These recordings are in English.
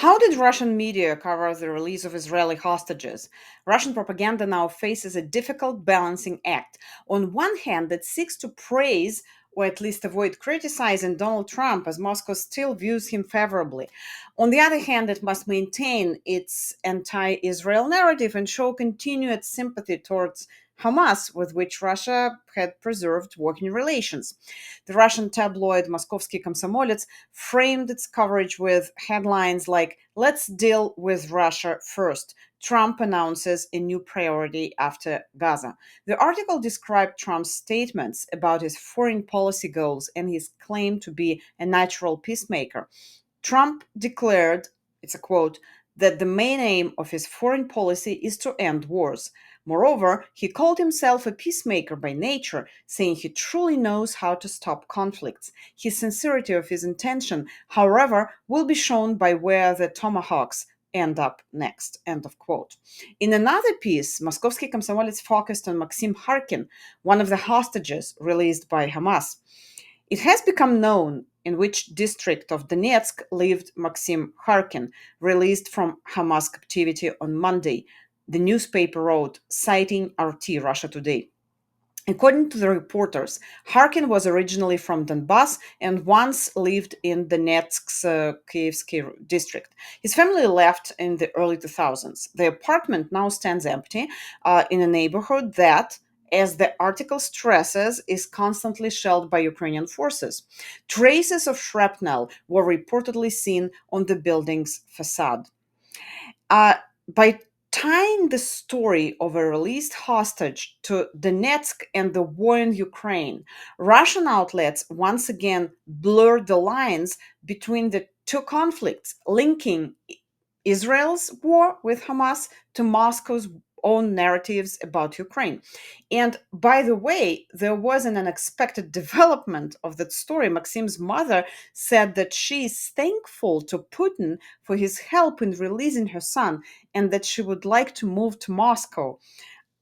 How did Russian media cover the release of Israeli hostages? Russian propaganda now faces a difficult balancing act. On one hand, it seeks to praise or at least avoid criticizing Donald Trump as Moscow still views him favorably. On the other hand, it must maintain its anti Israel narrative and show continued sympathy towards Hamas, with which Russia had preserved working relations. The Russian tabloid Moskovsky Komsomolets framed its coverage with headlines like, "Let's deal with Russia first. Trump announces a new priority after Gaza." The article described Trump's statements about his foreign policy goals and his claim to be a natural peacemaker. Trump declared, it's a quote, that the main aim of his foreign policy is to end wars. Moreover, he called himself a peacemaker by nature, saying he truly knows how to stop conflicts. His sincerity of his intention, however, will be shown by where the tomahawks end up next. End of quote. In another piece, Moskovsky Komsomolets focused on Maxim Harkin, one of the hostages released by Hamas. It has become known in which district of Donetsk lived Maxim Harkin, released from Hamas captivity on Monday, the newspaper wrote, citing RT Russia Today. According to the reporters, Harkin was originally from Donbass and once lived in Donetsk's Kievsky district. His family left in the early 2000s. The apartment now stands empty in a neighborhood that, as the article stresses, is constantly shelled by Ukrainian forces. Traces of shrapnel were reportedly seen on the building's facade. Uh, by tying the story of a released hostage to Donetsk and the war in Ukraine, Russian outlets once again blurred the lines between the two conflicts, linking Israel's war with Hamas to Moscow's own narratives about Ukraine. And by the way, there was an unexpected development of that story. Maxim's mother said that she is thankful to Putin for his help in releasing her son and that she would like to move to Moscow.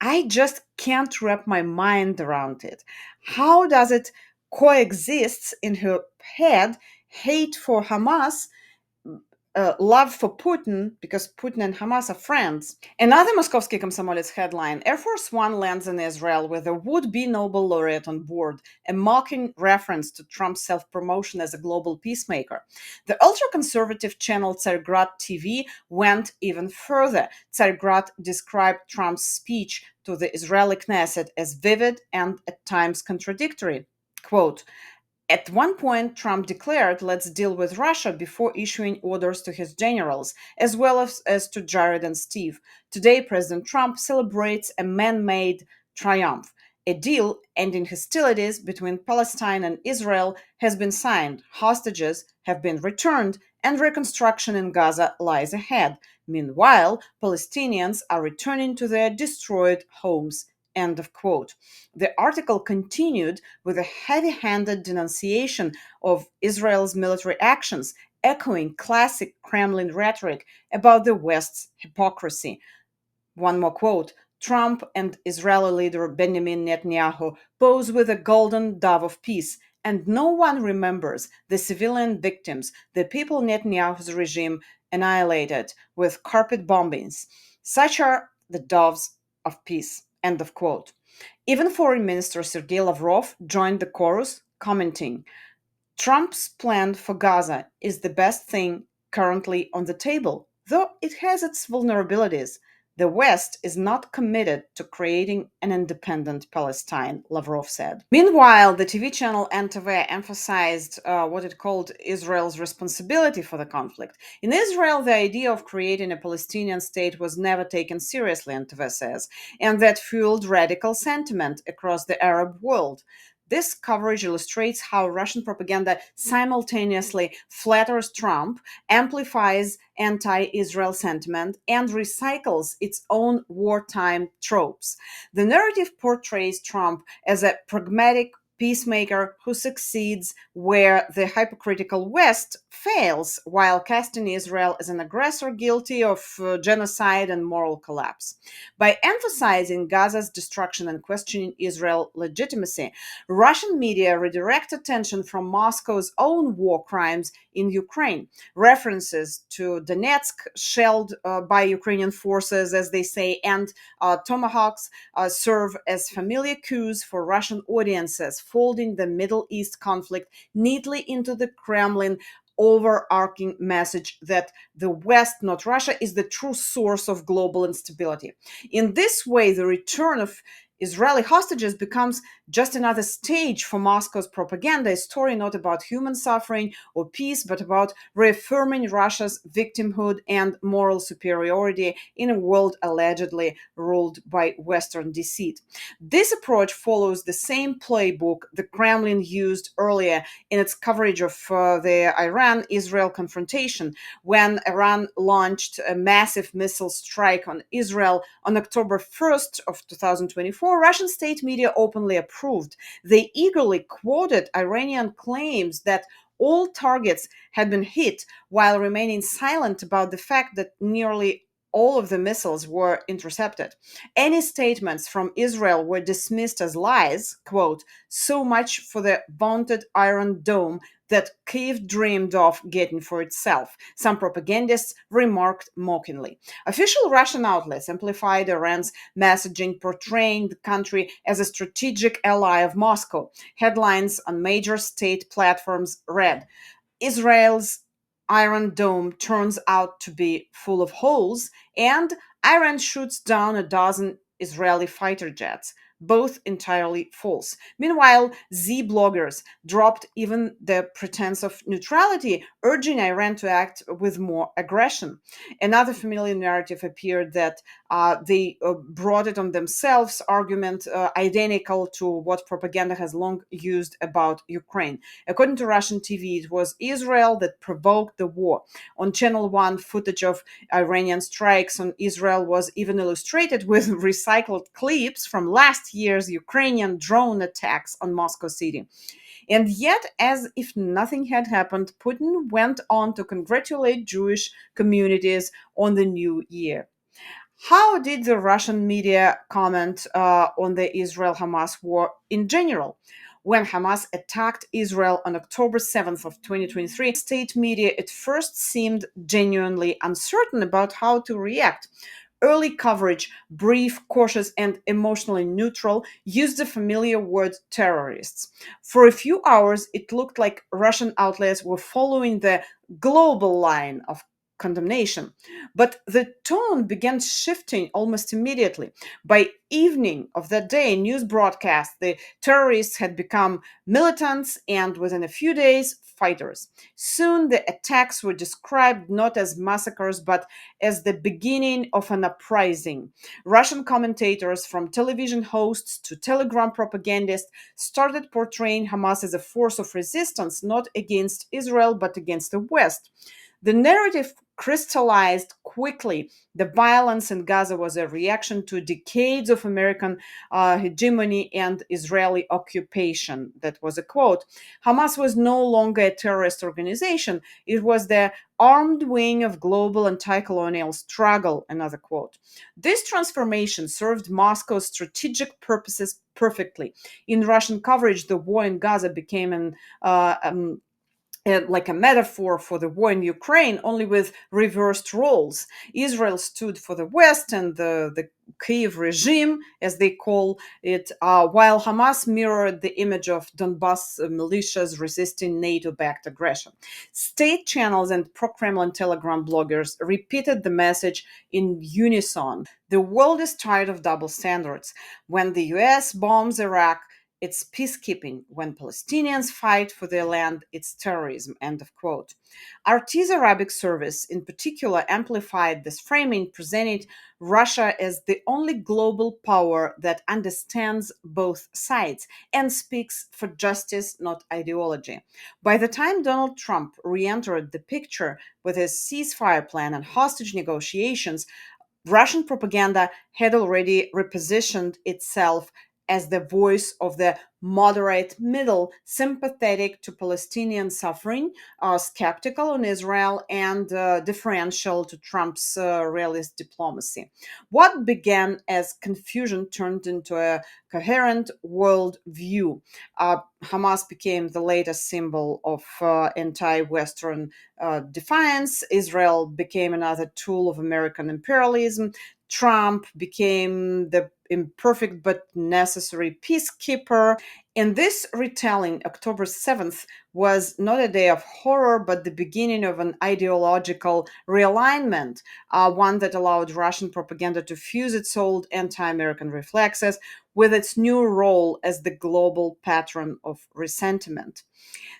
I just can't wrap my mind around it. How does it coexist in her head, hate for Hamas, love for Putin, because Putin and Hamas are friends? Another Moskovsky Komsomolets headline: Air Force One lands in Israel with a would-be Nobel laureate on board, a mocking reference to Trump's self-promotion as a global peacemaker. The ultra-conservative channel Tsargrad TV went even further. Tsargrad described Trump's speech to the Israeli Knesset as vivid and at times contradictory. Quote, at one point, Trump declared, "Let's deal with Russia," before issuing orders to his generals, as well as to Jared and Steve. Today, President Trump celebrates a man made triumph. A deal ending hostilities between Palestine and Israel has been signed, hostages have been returned, and reconstruction in Gaza lies ahead. Meanwhile, Palestinians are returning to their destroyed homes. End of quote. The article continued with a heavy handed denunciation of Israel's military actions, echoing classic Kremlin rhetoric about the West's hypocrisy. One more quote: Trump and Israeli leader Benjamin Netanyahu pose with a golden dove of peace, and no one remembers the civilian victims the people Netanyahu's regime annihilated with carpet bombings. Such are the doves of peace. End of quote. Even Foreign Minister Sergei Lavrov joined the chorus, commenting, Trump's plan for Gaza is the best thing currently on the table, though it has its vulnerabilities. The West is not committed to creating an independent Palestine, Lavrov said. Meanwhile, the TV channel NTV emphasized what it called Israel's responsibility for the conflict. In Israel, the idea of creating a Palestinian state was never taken seriously, NTV says, and that fueled radical sentiment across the Arab world. This coverage illustrates how Russian propaganda simultaneously flatters Trump, amplifies anti Israel sentiment, and recycles its own wartime tropes. The narrative portrays Trump as a pragmatic peacemaker who succeeds where the hypocritical West fails, while casting Israel as an aggressor guilty of genocide and moral collapse. By emphasizing Gaza's destruction and questioning Israel's legitimacy, Russian media redirect attention from Moscow's own war crimes in Ukraine. References to Donetsk, shelled by Ukrainian forces, as they say, and tomahawks serve as familiar cues for Russian audiences, folding the Middle East conflict neatly into the Kremlin overarching message that the West, not Russia, is the true source of global instability. In this way, the return of Israeli hostages becomes just another stage for Moscow's propaganda, a story not about human suffering or peace, but about reaffirming Russia's victimhood and moral superiority in a world allegedly ruled by Western deceit. This approach follows the same playbook the Kremlin used earlier in its coverage of the Iran-Israel confrontation, when Iran launched a massive missile strike on Israel on October 1st of 2024. Russian state media openly approved. They eagerly quoted Iranian claims that all targets had been hit, while remaining silent about the fact that nearly all of the missiles were intercepted. Any statements from Israel were dismissed as lies, quote, so much for the vaunted Iron Dome that Kiev dreamed of getting for itself, some propagandists remarked mockingly. Official Russian outlets amplified Iran's messaging, portraying the country as a strategic ally of Moscow. Headlines on major state platforms read, Israel's Iron Dome turns out to be full of holes, and Iran shoots down a dozen Israeli fighter jets, both entirely false. Meanwhile, Z bloggers dropped even the pretense of neutrality, urging Iran to act with more aggression. Another familiar narrative appeared that they brought it on themselves, argument identical to what propaganda has long used about Ukraine. According to Russian TV, it was Israel that provoked the war. On Channel 1, footage of Iranian strikes on Israel was even illustrated with recycled clips from last year's Ukrainian drone attacks on Moscow city. And yet, as if nothing had happened, Putin went on to congratulate Jewish communities on the new year. How did the Russian media comment on the Israel Hamas war in general? When Hamas attacked Israel on October 7th of 2023, state media at first seemed genuinely uncertain about how to react. Early coverage, brief, cautious, and emotionally neutral, used the familiar word terrorists. For a few hours, it looked like Russian outlets were following the global line of condemnation. But the tone began shifting almost immediately. By evening of that day, news broadcast the terrorists had become militants and within a few days, fighters. Soon the attacks were described not as massacres but as the beginning of an uprising. Russian commentators, from television hosts to Telegram propagandists, started portraying Hamas as a force of resistance, not against Israel but against the West. The narrative crystallized quickly. The violence in Gaza was a reaction to decades of American hegemony and Israeli occupation. That was a quote. Hamas was no longer a terrorist organization. It was the armed wing of global anti-colonial struggle, another quote. This transformation served Moscow's strategic purposes perfectly. In Russian coverage, the war in Gaza became like a metaphor for the war in Ukraine, only with reversed roles. Israel stood for the West and the Kiev regime, as they call it, while Hamas mirrored the image of Donbass militias resisting NATO-backed aggression. State channels and pro-Kremlin Telegram bloggers repeated the message in unison. The world is tired of double standards. When the US bombs Iraq, it's peacekeeping. When Palestinians fight for their land, it's terrorism. End of quote. RT's Arabic service, in particular, amplified this framing, presenting Russia as the only global power that understands both sides and speaks for justice, not ideology. By the time Donald Trump re entered the picture with his ceasefire plan and hostage negotiations, Russian propaganda had already repositioned itself as the voice of the moderate middle, sympathetic to Palestinian suffering, skeptical on Israel, and differential to Trump's realist diplomacy. What began as confusion turned into a coherent world view. Hamas became the latest symbol of anti Western defiance. Israel became another tool of American imperialism. Trump became the imperfect but necessary peacekeeper. In this retelling, October 7th was not a day of horror, but the beginning of an ideological realignment, one that allowed Russian propaganda to fuse its old anti American reflexes with its new role as the global patron of resentment.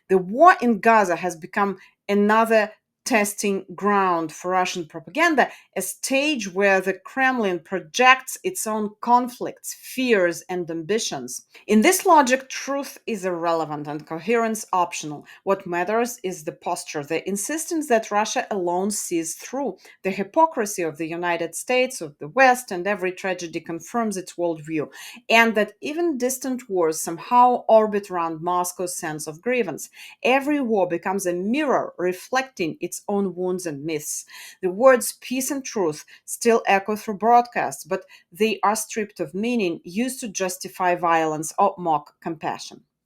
The war in Gaza has become another testing ground for Russian propaganda, a stage where the Kremlin projects its own conflicts, fears, and ambitions. In this logic, truth is irrelevant and coherence optional. What matters is the posture, the insistence that Russia alone sees through. The hypocrisy of the United States, of the West, and every tragedy confirms its worldview, and that even distant wars somehow orbit around Moscow's sense of grievance. Every war becomes a mirror reflecting its own wounds and myths. The words peace and truth still echo through broadcasts, but they are stripped of meaning, used to justify violence or mock compassion.